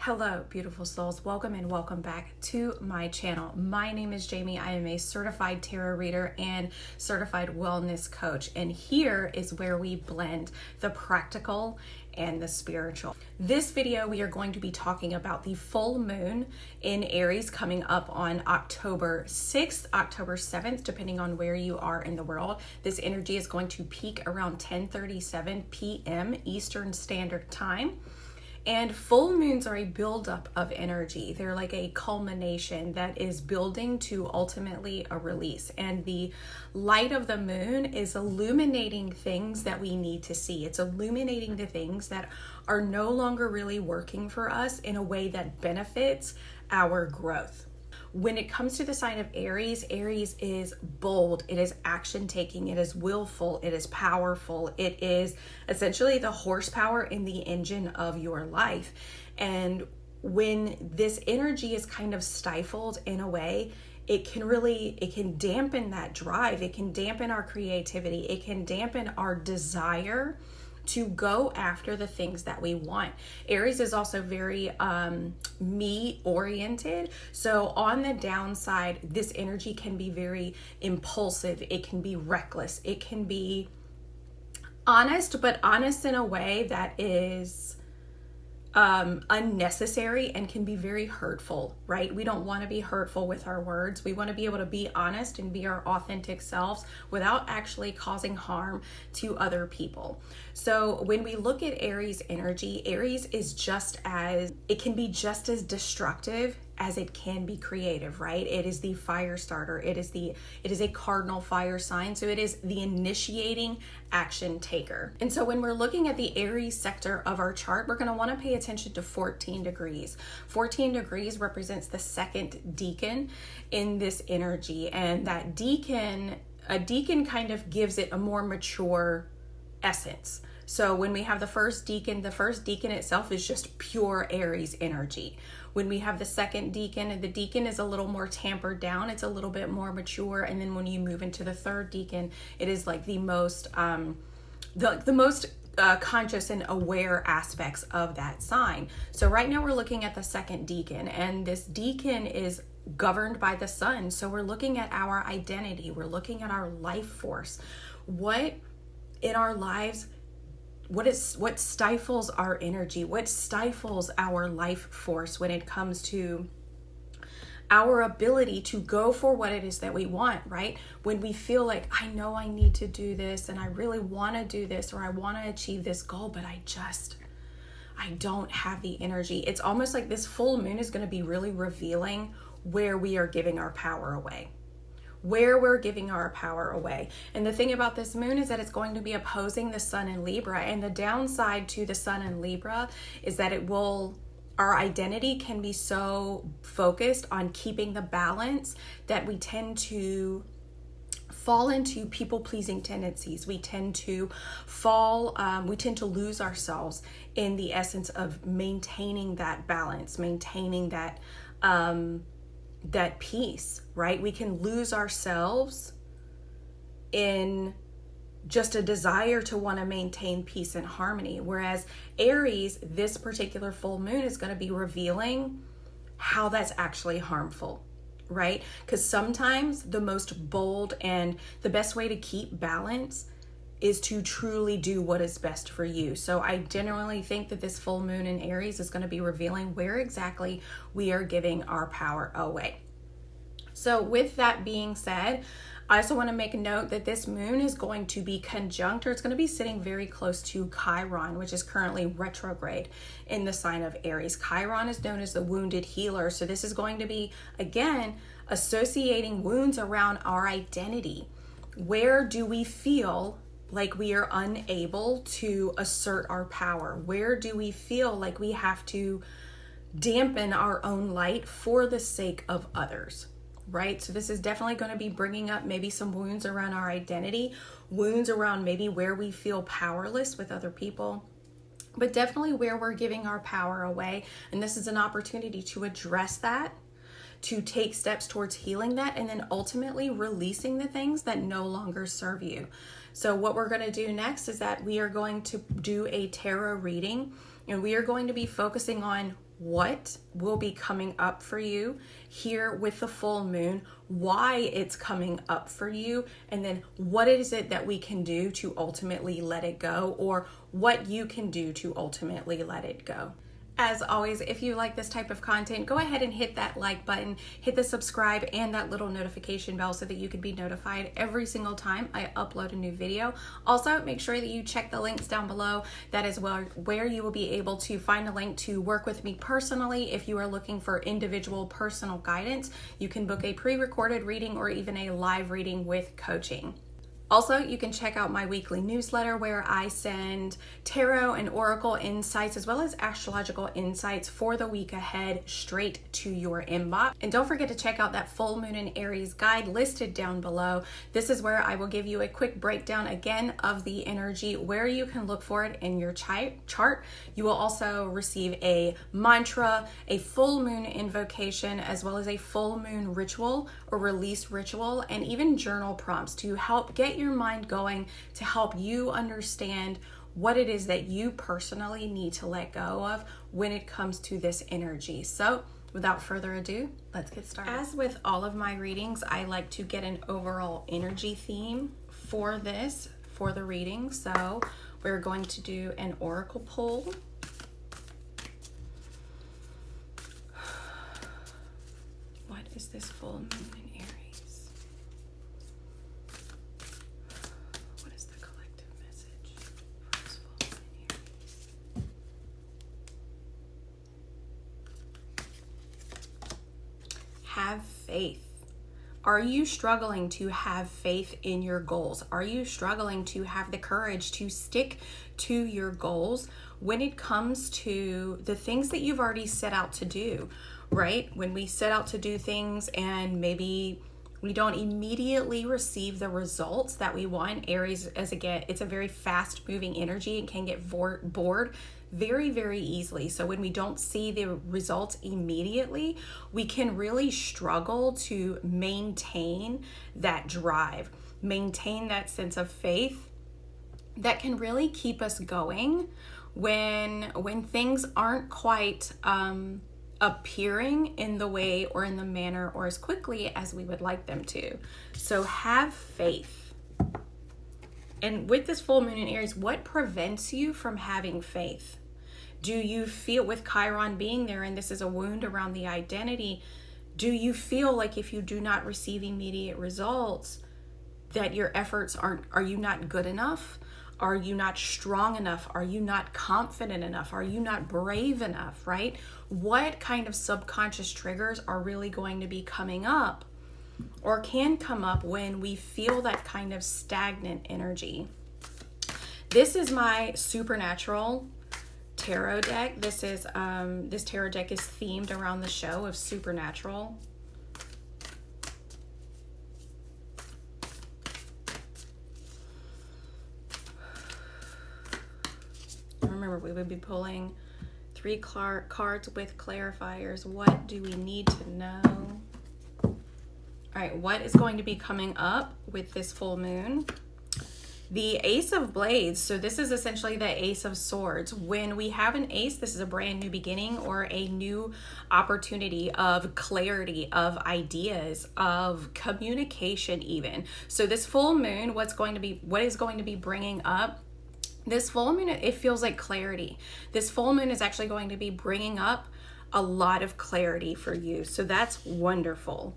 Hello, beautiful souls. Welcome and welcome back to my channel. My name is Jamie. I am a certified tarot reader and certified wellness coach. And here is where we blend the practical and the spiritual. This video, we are going to be talking about the full moon in Aries coming up on October 6th, October 7th, depending on where you are in the world. This energy is going to peak around 10:37 p.m. Eastern Standard Time. And full moons are a buildup of energy. They're like a culmination that is building to ultimately a release. And the light of the moon is illuminating things that we need to see. It's illuminating the things that are no longer really working for us in a way that benefits our growth. When it comes to the sign of Aries, Aries is bold, it is action taking, it is willful, it is powerful, it is essentially the horsepower in the engine of your life. And when this energy is kind of stifled in a way, it can dampen that drive, it can dampen our creativity, it can dampen our desire to go after the things that we want. Aries is also very me oriented. So on the downside, this energy can be very impulsive. It can be reckless. It can be honest, but honest in a way that is unnecessary and can be very hurtful, right? We don't want to be hurtful with our words. We want to be able to be honest and be our authentic selves without actually causing harm to other people. So when we look at Aries energy, Aries is it can be just as destructive as it can be creative, right? It is the fire starter. It is a cardinal fire sign. So it is the initiating action taker. And so when we're looking at the Aries sector of our chart, we're going to want to pay attention to 14 degrees. 14 degrees represents the second decan in this energy. And a decan kind of gives it a more mature essence. So when we have the first decan itself is just pure Aries energy. When we have the second decan, the decan is a little more tampered down. It's a little bit more mature. And then when you move into the third decan, it is like the most conscious and aware aspects of that sign. So right now we're looking at the second decan, and this decan is governed by the sun. So we're looking at our identity. We're looking at our life force. What in our lives, what stifles our energy? What stifles our life force when it comes to our ability to go for what it is that we want, right? When we feel like, I know I need to do this and I really want to do this, or I want to achieve this goal, but I don't have the energy. It's almost like this full moon is going to be really revealing where we are giving our power away. Where we're giving our power away. And the thing about this moon is that it's going to be opposing the sun in Libra. And the downside to the sun in Libra is that our identity can be so focused on keeping the balance that we tend to fall into people-pleasing tendencies. We tend to lose ourselves in the essence of maintaining that balance, maintaining that peace, right? We can lose ourselves in just a desire to want to maintain peace and harmony. Whereas Aries, this particular full moon is going to be revealing how that's actually harmful, right? Because sometimes the most bold and the best way to keep balance is to truly do what is best for you. So I genuinely think that this full moon in Aries is going to be revealing where exactly we are giving our power away. So with that being said, I also want to make a note that this moon is going to be conjunct, or it's going to be sitting very close to Chiron, which is currently retrograde in the sign of Aries. Chiron is known as the wounded healer. So this is going to be, again, associating wounds around our identity. Where do we feel like we are unable to assert our power? Where do we feel like we have to dampen our own light for the sake of others, right? So this is definitely going to be bringing up maybe some wounds around our identity, wounds around maybe where we feel powerless with other people, but definitely where we're giving our power away. And this is an opportunity to address that, to take steps towards healing that, and then ultimately releasing the things that no longer serve you. So what we're going to do next is that we are going to do a tarot reading, and we are going to be focusing on what will be coming up for you here with the full moon, why it's coming up for you, and then what is it that we can do to ultimately let it go, or what you can do to ultimately let it go. As always, if you like this type of content, go ahead and hit that like button, hit the subscribe and that little notification bell so that you can be notified every single time I upload a new video. Also, make sure that you check the links down below. That is where you will be able to find a link to work with me personally. If you are looking for individual personal guidance, you can book a pre-recorded reading or even a live reading with coaching. Also, you can check out my weekly newsletter where I send tarot and oracle insights as well as astrological insights for the week ahead straight to your inbox. And don't forget to check out that full moon in Aries guide listed down below. This is where I will give you a quick breakdown again of the energy, where you can look for it in your chart. You will also receive a mantra, a full moon invocation, as well as a full moon ritual or release ritual, and even journal prompts to help get your mind going, to help you understand what it is that you personally need to let go of when it comes to this energy. So without further ado, let's get started. As with all of my readings, I like to get an overall energy theme for the reading. So we're going to do an oracle pull. What is this full moon in Aries? What is the collective message for this full moon in Aries? Have faith. Are you struggling to have faith in your goals? Are you struggling to have the courage to stick to your goals when it comes to the things that you've already set out to do, right? When we set out to do things and maybe we don't immediately receive the results that we want. Aries, it's a very fast moving energy and can get bored very, very easily. So when we don't see the results immediately, we can really struggle to maintain that drive, maintain that sense of faith that can really keep us going when things aren't quite appearing in the way or in the manner or as quickly as we would like them to. So have faith. And with this full moon in Aries, what prevents you from having faith? Do you feel, with Chiron being there, and this is a wound around the identity, do you feel like if you do not receive immediate results, that your efforts are you not good enough? Are you not strong enough? Are you not confident enough? Are you not brave enough, right? What kind of subconscious triggers are really going to be coming up or can come up when we feel that kind of stagnant energy? This is my supernatural tarot deck. This tarot deck is themed around the show of supernatural. Remember, we would be pulling 3 cards with clarifiers. What do we need to know? All right, what is going to be coming up with this full moon? The Ace of Blades. So this is essentially the Ace of Swords. When we have an ace, this is a brand new beginning or a new opportunity of clarity, of ideas, of communication even. So this full moon, what is going to be bringing up? This full moon, it feels like clarity. This full moon is actually going to be bringing up a lot of clarity for you. So that's wonderful.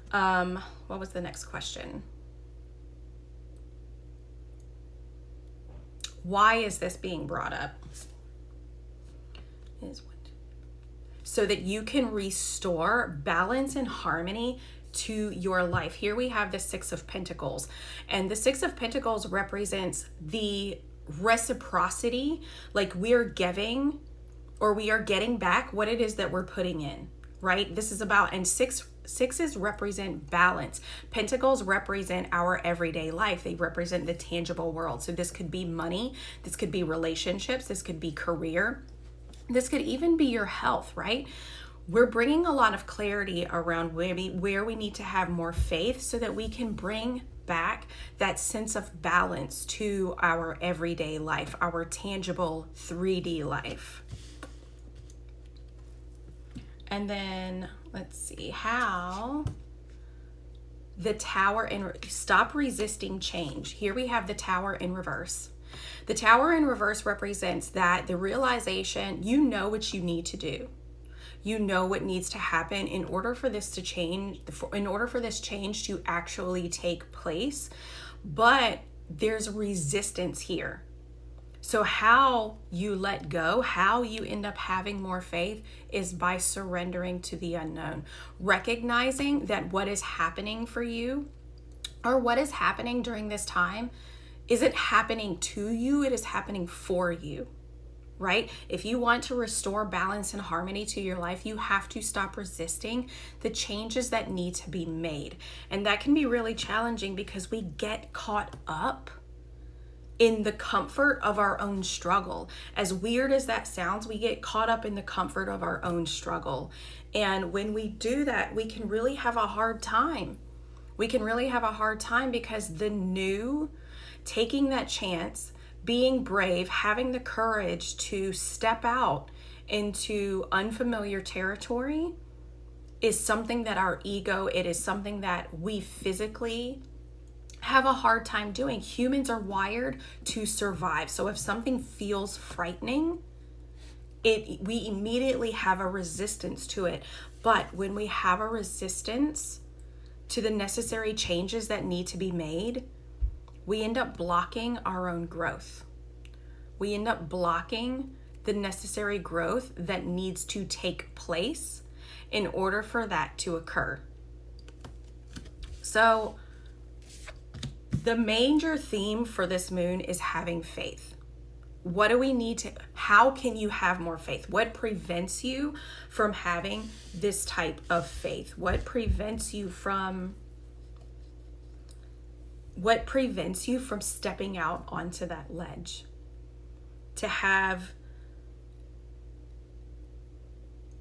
What was the next question? Why is this being brought up? So that you can restore balance and harmony to your life. Here we have the 6 of Pentacles, and the 6 of Pentacles represents the reciprocity, like we're giving or we are getting back what it is that we're putting in, right? This is about, and sixes represent balance. Pentacles represent our everyday life. They represent the tangible world. So this could be money, this could be relationships, this could be career, this could even be your health, right? We're bringing a lot of clarity around where we need to have more faith so that we can bring back that sense of balance to our everyday life, our tangible 3D life. And then let's see how the Tower in stop resisting change. Here we have the Tower in reverse. The Tower in reverse represents that the realization, you know what you need to do. You know what needs to happen in order for this to change, in order for this change to actually take place. But there's resistance here. So how you let go, how you end up having more faith is by surrendering to the unknown. Recognizing that what is happening for you or what is happening during this time isn't happening to you, it is happening for you, right? If you want to restore balance and harmony to your life, you have to stop resisting the changes that need to be made. And that can be really challenging because we get caught up in the comfort of our own struggle. As weird as that sounds, we get caught up in the comfort of our own struggle. And when we do that, we can really have a hard time. We can really have a hard time because the new, taking that chance, being brave, having the courage to step out into unfamiliar territory is something that our ego, it is something that we physically have a hard time doing. Humans are wired to survive. So if something feels frightening, we immediately have a resistance to it. But when we have a resistance to the necessary changes that need to be made, we end up blocking our own growth. We end up blocking the necessary growth that needs to take place in order for that to occur. So the major theme for this moon is having faith. What do we need to, how can you have more faith? What prevents you from having this type of faith? What prevents you from stepping out onto that ledge?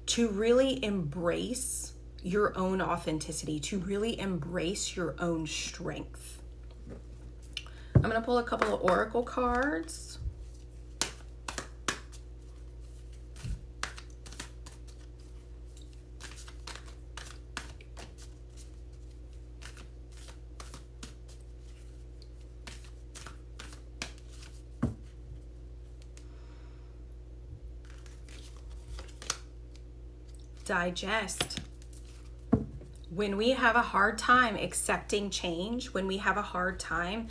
To really embrace your own authenticity, to really embrace your own strength. I'm going to pull a couple of oracle cards. Digest. When we have a hard time accepting change, when we have a hard time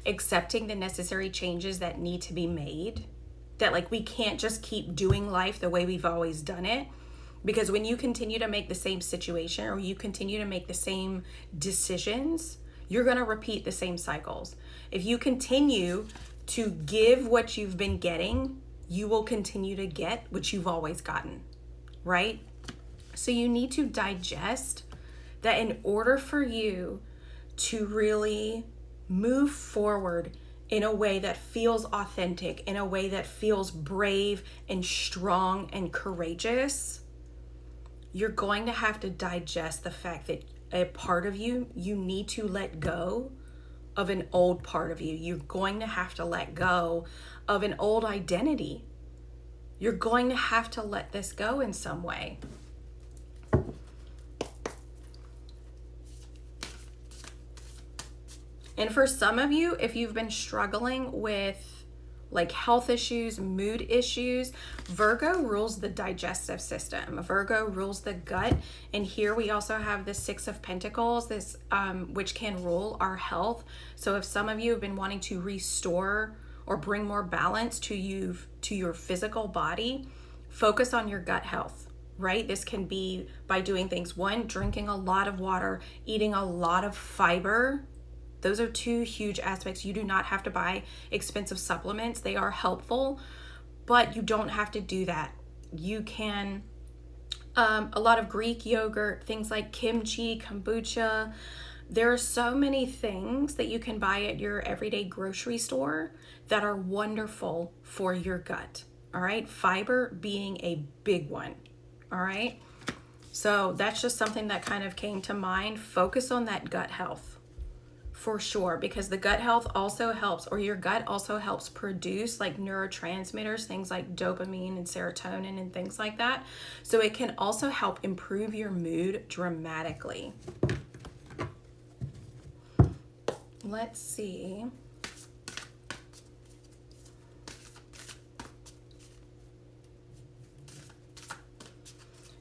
accepting the necessary changes that need to be made, that like we can't just keep doing life the way we've always done it, because when you continue to make the same situation or you continue to make the same decisions, you're going to repeat the same cycles. If you continue to give what you've been getting, you will continue to get what you've always gotten, right? So you need to digest that in order for you to really move forward in a way that feels authentic, in a way that feels brave and strong and courageous, you're going to have to digest the fact that a part of you need to let go of an old part of you. You're going to have to let go of an old identity. You're going to have to let this go in some way. And for some of you, if you've been struggling with like health issues, mood issues, Virgo rules the digestive system. Virgo rules the gut. And here we also have the Six of Pentacles, this which can rule our health. So if some of you have been wanting to restore or bring more balance to your physical body, focus on your gut health, right? This can be by doing things. One, drinking a lot of water, eating a lot of fiber. Those are two huge aspects. You do not have to buy expensive supplements. They are helpful, but you don't have to do that. You can, a lot of Greek yogurt, things like kimchi, kombucha. There are so many things that you can buy at your everyday grocery store that are wonderful for your gut. All right. Fiber being a big one. All right. So that's just something that kind of came to mind. Focus on that gut health. For sure, because the gut health also helps, or your gut also helps produce like neurotransmitters, things like dopamine and serotonin and things like that. So it can also help improve your mood dramatically. Let's see.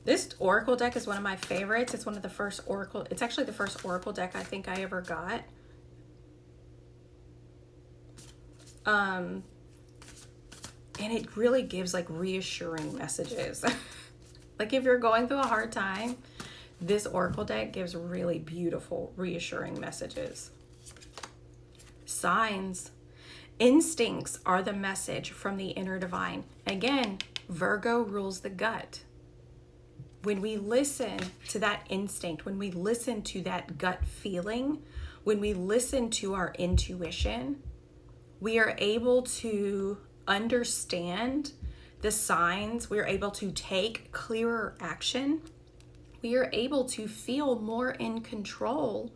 This Oracle deck is one of my favorites. It's one of the first Oracle, it's actually the first Oracle deck I think I ever got. And it really gives like reassuring messages. Like if you're going through a hard time, this Oracle deck gives really beautiful, reassuring messages. Signs. Instincts are the message from the inner divine. Again, Virgo rules the gut. When we listen to that instinct, when we listen to that gut feeling, when we listen to our intuition, we are able to understand the signs. We're able to take clearer action. We are able to feel more in control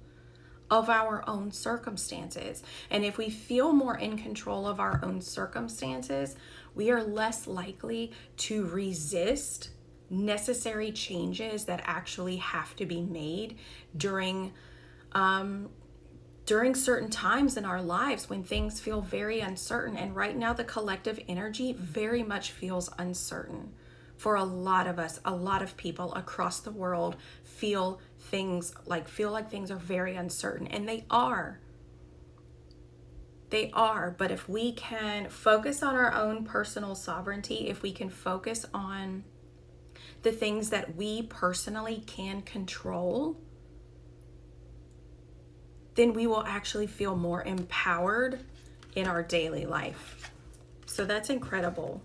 of our own circumstances. And if we feel more in control of our own circumstances, we are less likely to resist necessary changes that actually have to be made during certain times in our lives when things feel very uncertain. And right now the collective energy very much feels uncertain for a lot of us. A lot of people across the world feel like things are very uncertain, and they are. But if we can focus on our own personal sovereignty, if we can focus on the things that we personally can control, then we will actually feel more empowered in our daily life. So that's incredible.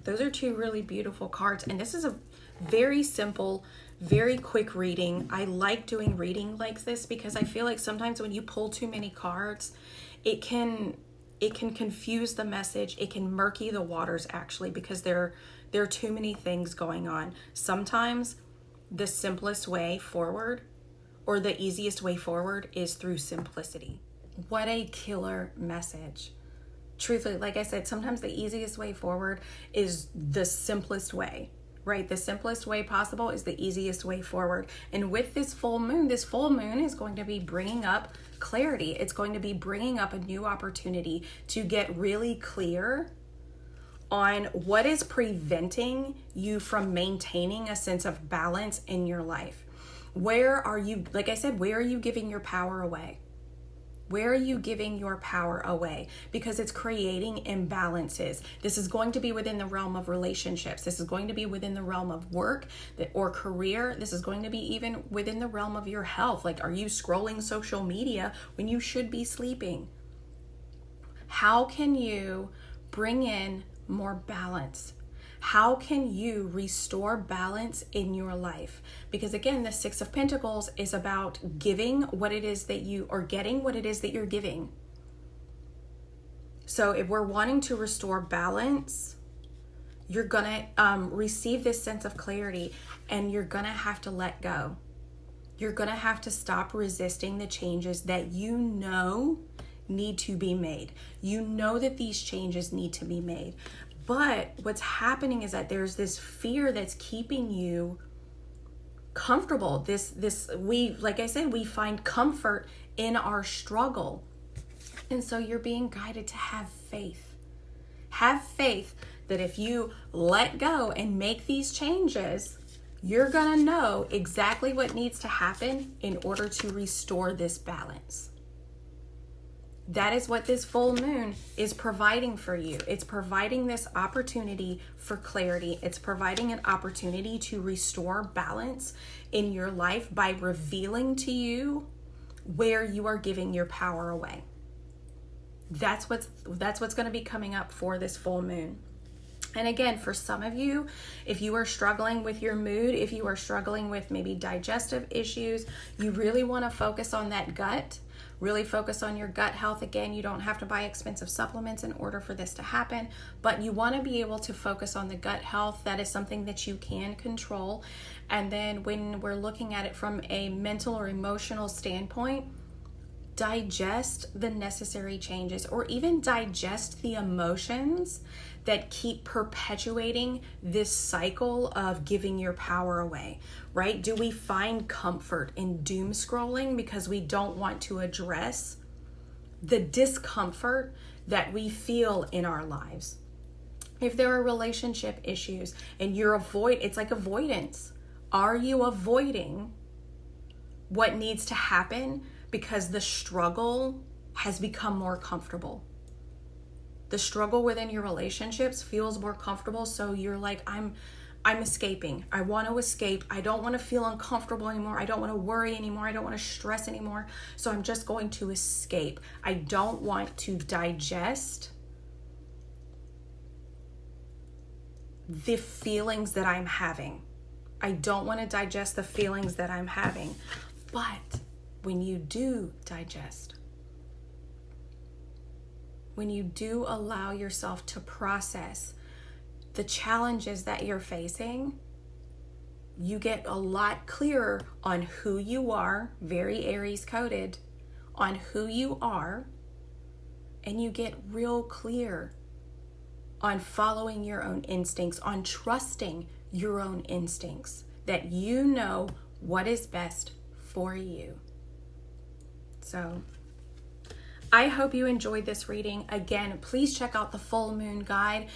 Those are two really beautiful cards. And this is a very simple, very quick reading. I like doing reading like this because I feel like sometimes when you pull too many cards, it can confuse the message. It can murky the waters actually, because there are too many things going on. Sometimes the simplest way forward, or the easiest way forward, is through simplicity. What a killer message. Truthfully, like I said, sometimes the easiest way forward is the simplest way, right? The simplest way possible is the easiest way forward. And with this full moon is going to be bringing up clarity. It's going to be bringing up a new opportunity to get really clear on what is preventing you from maintaining a sense of balance in your life. Where are you, like I said, where are you giving your power away? Where are you giving your power away? Because it's creating imbalances. This is going to be within the realm of relationships. This is going to be within the realm of work or career. This is going to be even within the realm of your health. Like, are you scrolling social media when you should be sleeping? How can you bring in more balance? How can you restore balance in your life? Because again, the Six of Pentacles is about giving what it is that you, or getting what it is that you're giving. So if we're wanting to restore balance, you're gonna receive this sense of clarity, and you're gonna have to let go. You're gonna have to stop resisting the changes that you know need to be made. You know that these changes need to be made. But what's happening is that there's this fear that's keeping you comfortable. Like I said, we find comfort in our struggle. And so you're being guided to have faith. Have faith that if you let go and make these changes, you're gonna know exactly what needs to happen in order to restore this balance. That is what this full moon is providing for you. It's providing this opportunity for clarity. It's providing an opportunity to restore balance in your life by revealing to you where you are giving your power away. That's what's going to be coming up for this full moon. And again, for some of you, if you are struggling with your mood, if you are struggling with maybe digestive issues, you really want to focus on that gut. Really focus on your gut health. Again, you don't have to buy expensive supplements in order for this to happen, but you want to be able to focus on the gut health. That is something that you can control. And then when we're looking at it from a mental or emotional standpoint, digest the necessary changes, or even digest the emotions that keep perpetuating this cycle of giving your power away, right? Do we find comfort in doom scrolling because we don't want to address the discomfort that we feel in our lives? If there are relationship issues and it's like avoidance. Are you avoiding what needs to happen because the struggle has become more comfortable? The struggle within your relationships feels more comfortable, so you're like, I'm escaping. I want to escape. I don't want to feel uncomfortable anymore. I don't want to worry anymore. I don't want to stress anymore. So I'm just going to escape. I don't want to digest the feelings that I'm having. I don't want to digest the feelings that I'm having. But when you do digest, when you do allow yourself to process the challenges that you're facing, you get a lot clearer on who you are, very Aries coded, on who you are, and you get real clear on following your own instincts, on trusting your own instincts, that you know what is best for you. So I hope you enjoyed this reading. Again, please check out the full moon guide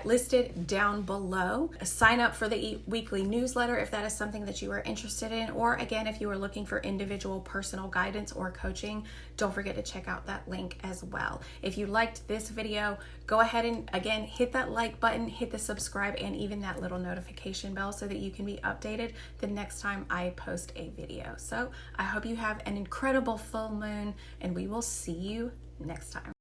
listed down below. Sign up for the weekly newsletter if that is something that you are interested in. Or again, if you are looking for individual personal guidance or coaching, don't forget to check out that link as well. If you liked this video, go ahead and again, hit that like button, hit the subscribe, and even that little notification bell so that you can be updated the next time I post a video. So I hope you have an incredible full moon, and we will see you next time.